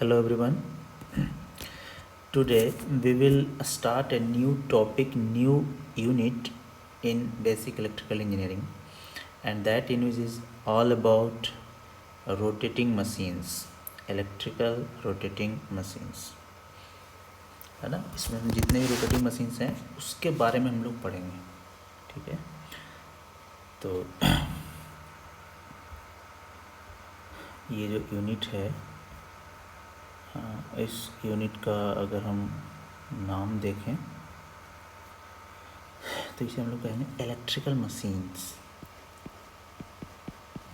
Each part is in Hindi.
Hello everyone. Today we will start a new topic, new unit in basic electrical engineering, and that unit is all about rotating machines, electrical rotating machines, है ना। इसमें हम जितने भी रोटेटिंग मशीन्स हैं उसके बारे में हम लोग पढ़ेंगे, ठीक है। तो ये जो यूनिट है, इस यूनिट का अगर हम नाम देखें तो इसे हम लोग कहेंगे electrical machines.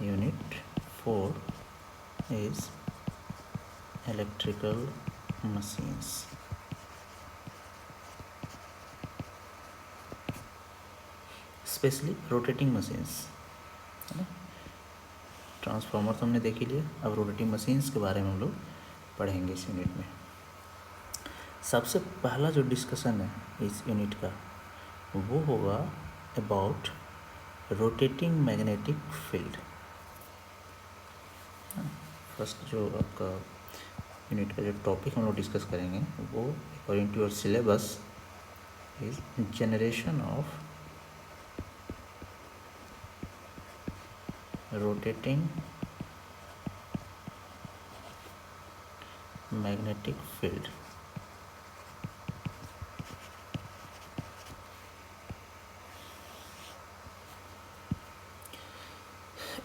Unit 4 is electrical machines. Specially rotating machines, है ना। ट्रांसफार्मर तो हमने देख ही लिया, अब रोटेटिंग मशीन्स के बारे में हम लोग पढ़ेंगे इस यूनिट में। सबसे पहला जो डिस्कशन है इस यूनिट का वो होगा about rotating magnetic field. First जो आपका यूनिट का जो टॉपिक हम लोग डिस्कस करेंगे वो according to your syllabus is generation of rotating magnetic field.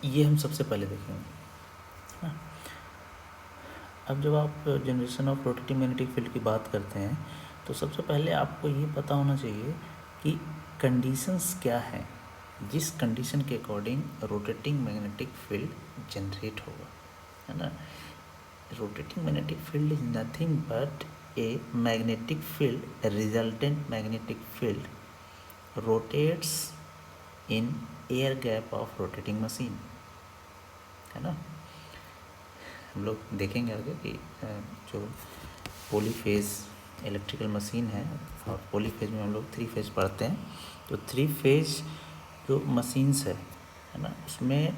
ये हम सबसे पहले देखेंगे, है ना। अब जब आप generation of rotating magnetic field की बात करते हैं तो सबसे पहले आपको ये पता होना चाहिए कि कंडीशंस क्या हैं जिस कंडीशन के according rotating magnetic field generate होगा, है ना। Rotating magnetic field is nothing but a magnetic field, resultant magnetic field rotates in air gap of rotating machine, है ना। हम लोग देखेंगे आगे कि जो पॉलीफेज इलेक्ट्रिकल मशीन है और पॉलीफेज में हम लोग 3 फेज पढ़ते हैं, तो 3 फेज जो मशीन्स है ना, उसमें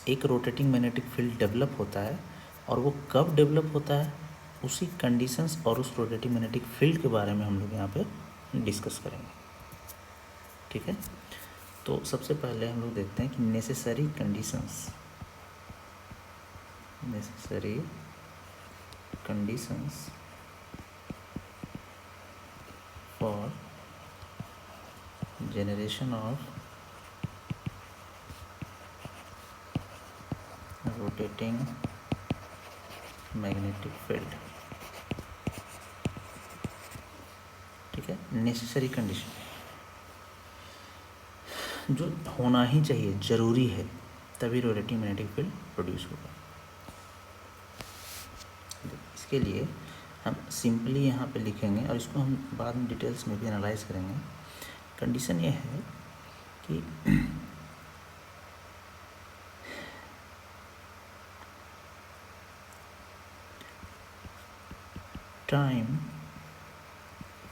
एक रोटेटिंग मैग्नेटिक फील्ड डेवलप होता है और वो कब डेवलप होता है उसी कंडीशंस और उस रोटेटिंग मैग्नेटिक फील्ड के बारे में हम लोग यहाँ पे डिस्कस करेंगे, ठीक है। तो सबसे पहले हम लोग देखते हैं कि necessary conditions for generation of rotating magnetic field, ठीक है। नेसेसरी कंडीशन जो होना ही चाहिए, ज़रूरी है, तभी रोटेटिंग मैग्नेटिक फील्ड प्रोड्यूस होगा। इसके लिए हम सिंपली यहाँ पे लिखेंगे और इसको हम बाद में डिटेल्स में भी एनालाइज करेंगे। कंडीशन ये है कि time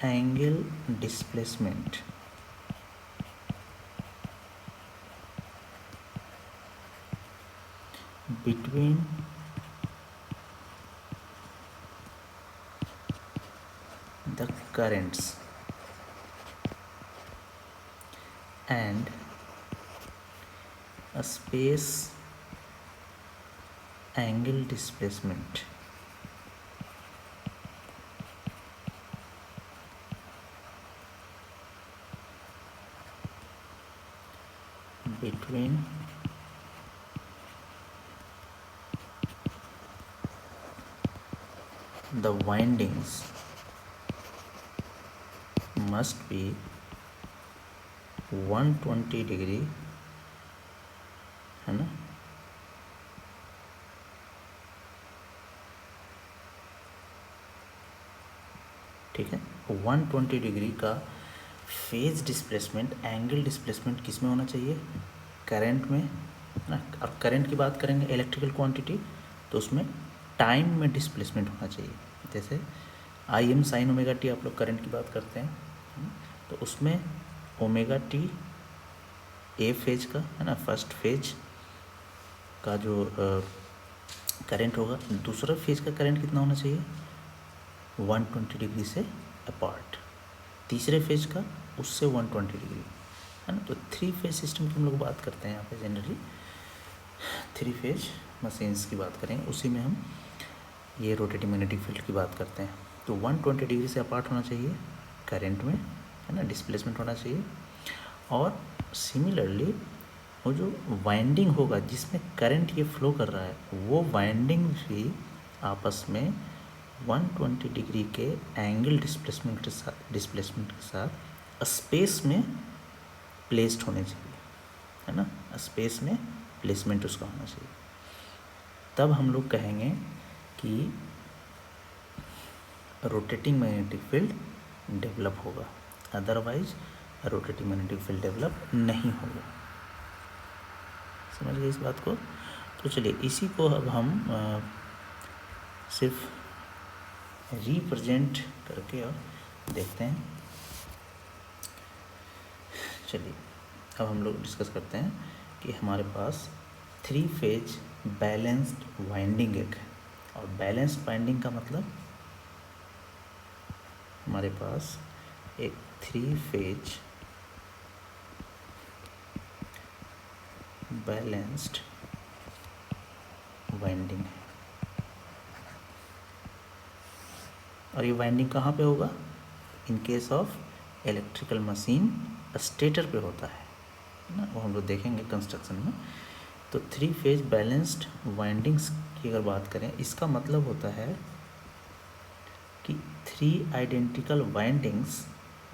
angle displacement between the currents and a space angle displacement between the windings must be 120 degree, है ना। ठीक है, 120 डिग्री का फेज डिस्प्लेसमेंट, एंगल डिस्प्लेसमेंट किस में होना चाहिए? करंट में, है ना। और करंट की बात करेंगे इलेक्ट्रिकल क्वांटिटी, तो उसमें टाइम में डिस्प्लेसमेंट होना चाहिए। जैसे I am sine omega T, आप लोग करंट की बात करते हैं, तो उसमें ओमेगा टी ए फेज का, है ना, फर्स्ट फेज का जो करंट होगा, दूसरा फेज का करंट कितना होना चाहिए, 120 डिग्री से अपार्ट, तीसरे फेज का उससे 120 डिग्री, है ना। तो 3 फेज सिस्टम की हम लोग बात करते हैं यहाँ पे जनरली, 3 फेज मशीन्स की बात करें, उसी में हम ये रोटेटिंग मैग्नेटिक फील्ड की बात करते हैं। तो 120 डिग्री से अपार्ट होना चाहिए करंट में, है ना, डिस्प्लेसमेंट होना चाहिए। और सिमिलरली वो जो वाइंडिंग होगा जिसमें करंट ये फ्लो कर रहा है, वो वाइंडिंग भी आपस में 120 डिग्री के एंगल डिस्प्लेसमेंट के साथ स्पेस में प्लेस्ड होने चाहिए, है ना, स्पेस में प्लेसमेंट उसका होना चाहिए। तब हम लोग कहेंगे कि रोटेटिंग मैग्नेटिक फील्ड डेवलप होगा, otherwise rotating magnetic field develop नहीं होगा। समझ गए इस बात को। तो चलिए इसी को अब हम सिर्फ रिप्रेजेंट करके और देखते हैं। चलिए अब हम लोग डिस्कस करते हैं कि हमारे पास 3 फेज बैलेंस्ड वाइंडिंग एक है, और बैलेंस्ड वाइंडिंग का मतलब हमारे पास एक 3 फेज बैलेंस्ड वाइंडिंग है। और ये वाइंडिंग कहाँ पे होगा, in case of electrical machine stator पे होता है ना, वो हम लोग देखेंगे कंस्ट्रक्शन में। तो 3 फेज बैलेंस्ड वाइंडिंग्स की अगर बात करें, इसका मतलब होता है कि 3 identical windings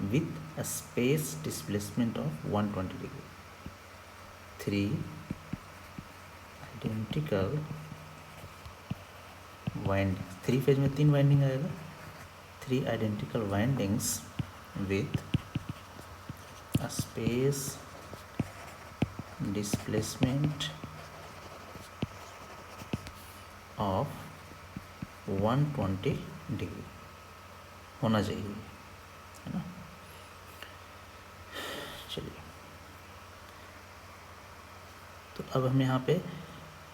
with a space displacement of 120 degree. 3 identical windings, 3 phase में 3 वाइंडिंग आएगा, 3 identical windings with a space displacement of 120 degree होना चाहिए, है ना। चलिए तो अब हम यहाँ पे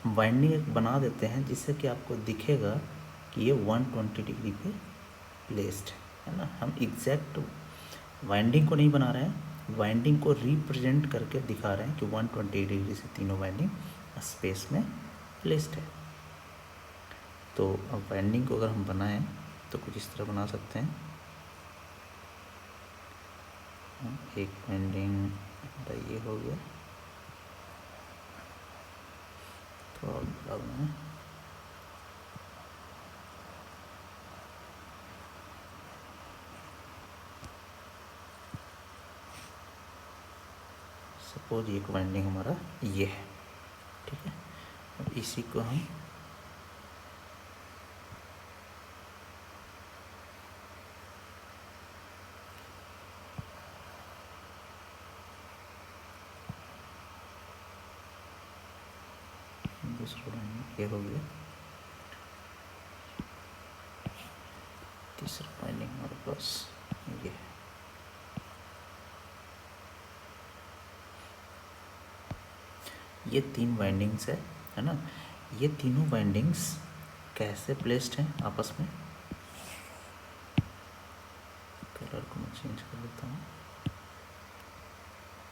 वाइंडिंग एक बना देते हैं जिससे कि आपको दिखेगा कि ये 120 डिग्री पे प्लेस्ड है ना। हम एग्जैक्ट वाइंडिंग को नहीं बना रहे हैं, वाइंडिंग को रिप्रेजेंट करके दिखा रहे हैं कि 120 डिग्री से तीनों वाइंडिंग स्पेस में प्लेस्ड है। तो अब वाइंडिंग को अगर हम बनाएं तो कुछ इस तरह बना सकते हैं। एक वाइंडिंग ये हो गया, तो अब मैं सपोज एक वाइंडिंग हमारा ये है, ठीक है। अब इसी को हम दूसरा वाइंडिंग ये हो गया, तीसरा वाइंडिंग हमारे पास ये है। ये 3 वाइंडिंग्स है ना। ये तीनों वाइंडिंग्स कैसे प्लेस्ड हैं आपस में, कलर को मैं चेंज कर देता हूँ।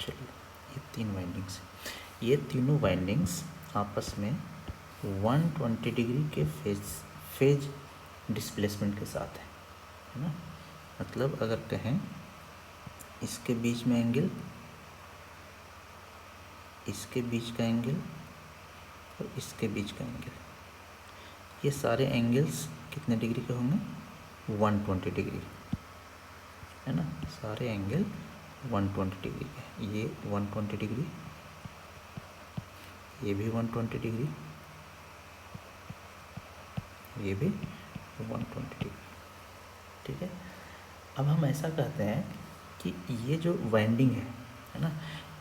चलिए ये 3 वाइंडिंग्स, ये तीनों वाइंडिंग्स आपस में 120 डिग्री के फेज डिस्प्लेसमेंट के साथ है ना। मतलब अगर कहें इसके बीच में एंगल, इसके बीच का एंगल और इसके बीच का एंगल, ये सारे एंगल्स कितने डिग्री के होंगे, 120 डिग्री, है ना। सारे एंगल 120 डिग्री के, ये 120 डिग्री, ये भी 120 डिग्री, ये भी 120 डिग्री, ठीक है। अब हम ऐसा कहते हैं कि ये जो वाइंडिंग है ना,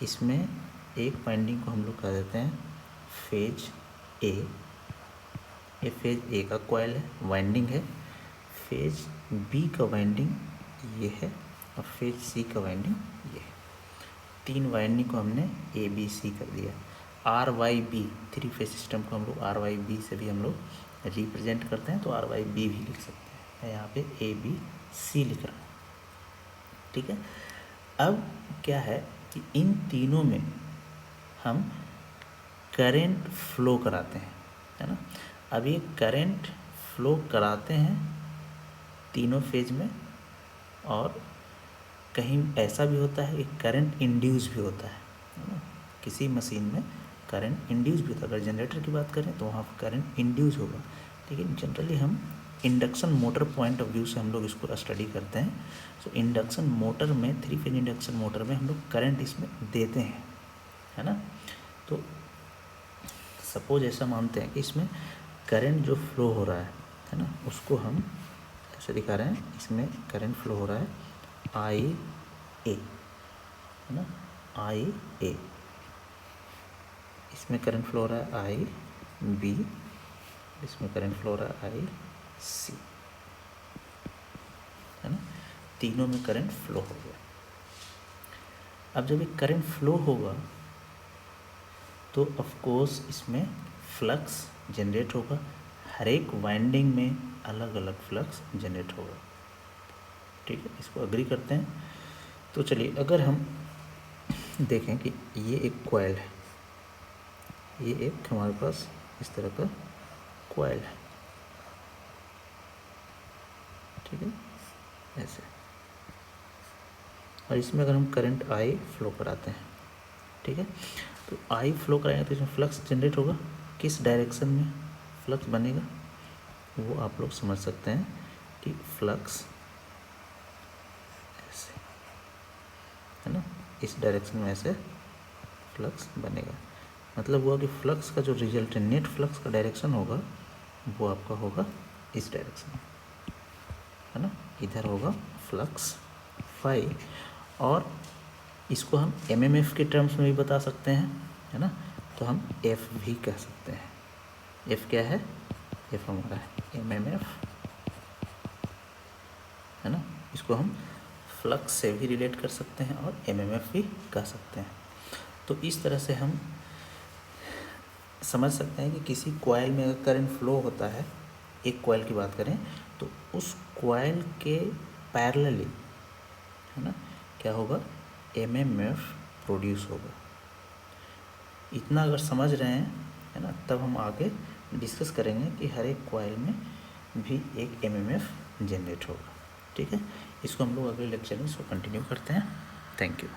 इसमें एक वाइंडिंग को हम लोग कह देते हैं फेज ए। ये फेज ए का कॉइल है, वाइंडिंग है। फेज बी का वाइंडिंग ये है, और फेज सी का वाइंडिंग ये है। 3 वाइंडिंग को हमने ए बी सी कर दिया। RYB, 3 फेज सिस्टम को हम लोग RYB से भी हम लोग रिप्रेजेंट करते हैं, तो RYB भी लिख सकते हैं। मैं यहाँ पे ABC लिख रहा हूँ, ठीक है। अब क्या है कि इन तीनों में हम करंट फ्लो कराते हैं, है ना। अब ये करंट फ्लो कराते हैं तीनों फेज में, और कहीं ऐसा भी होता है कि करंट इंड्यूस भी होता है ना। किसी मशीन में करंट इंड्यूस भी होता है। अगर जनरेटर की बात करें तो वहाँ पर करंट इंड्यूस होगा, लेकिन जनरली हम induction motor point of view से हम लोग इसको स्टडी करते हैं। सो इंडक्शन मोटर में, 3 फेज इंडक्शन मोटर में हम लोग करंट इसमें देते हैं, है ना। तो सपोज ऐसा मानते हैं कि इसमें करंट जो फ्लो हो रहा है ना, उसको हम ऐसे दिखा रहे हैं। इसमें करंट फ्लो हो रहा है IA, है ना, IA। इसमें करंट फ्लो हो रहा है IB, इसमें करंट फ्लो हो रहा है IC, है ना। तीनों में करंट फ्लो हो गया। अब जब ये करंट फ्लो होगा तो ऑफ कोर्स इसमें फ्लक्स जनरेट होगा। हर एक वाइंडिंग में अलग अलग फ्लक्स जनरेट होगा, ठीक है। इसको अग्री करते हैं। तो चलिए, अगर हम देखें कि ये एक कॉइल है, ये एक हमारे पास इस तरह का कॉइल है, ठीक है, ऐसे। और इसमें अगर हम करंट I फ्लो कराते हैं, ठीक है, तो I फ्लो कराएंगे तो इसमें फ्लक्स जनरेट होगा। किस डायरेक्शन में फ्लक्स बनेगा वो आप लोग समझ सकते हैं कि फ्लक्स ऐसे, है ना, इस डायरेक्शन में ऐसे फ्लक्स बनेगा। मतलब हुआ कि फ्लक्स का जो रिजल्ट है, नेट फ्लक्स का डायरेक्शन होगा वो आपका होगा इस डायरेक्शन में, है ना। इधर होगा फ्लक्स फाई, और इसको हम MMF के टर्म्स में भी बता सकते हैं, है ना। तो हम F भी कह सकते हैं। F क्या है? F हमारा है MMF, है ना। इसको हम फ्लक्स से भी रिलेट कर सकते हैं और MMF भी कह सकते हैं। तो इस तरह से हम समझ सकते हैं कि किसी कॉइल में अगर करंट फ्लो होता है, एक कॉइल की बात करें तो उस कॉइल के पैरेलली, है ना, क्या होगा, MMF प्रोड्यूस होगा। इतना अगर समझ रहे हैं, है ना, तब हम आगे डिस्कस करेंगे कि हर एक कॉइल में भी एक MMF जनरेट होगा, ठीक है। इसको हम लोग अगले लेक्चर में इसको कंटिन्यू करते हैं। Thank you.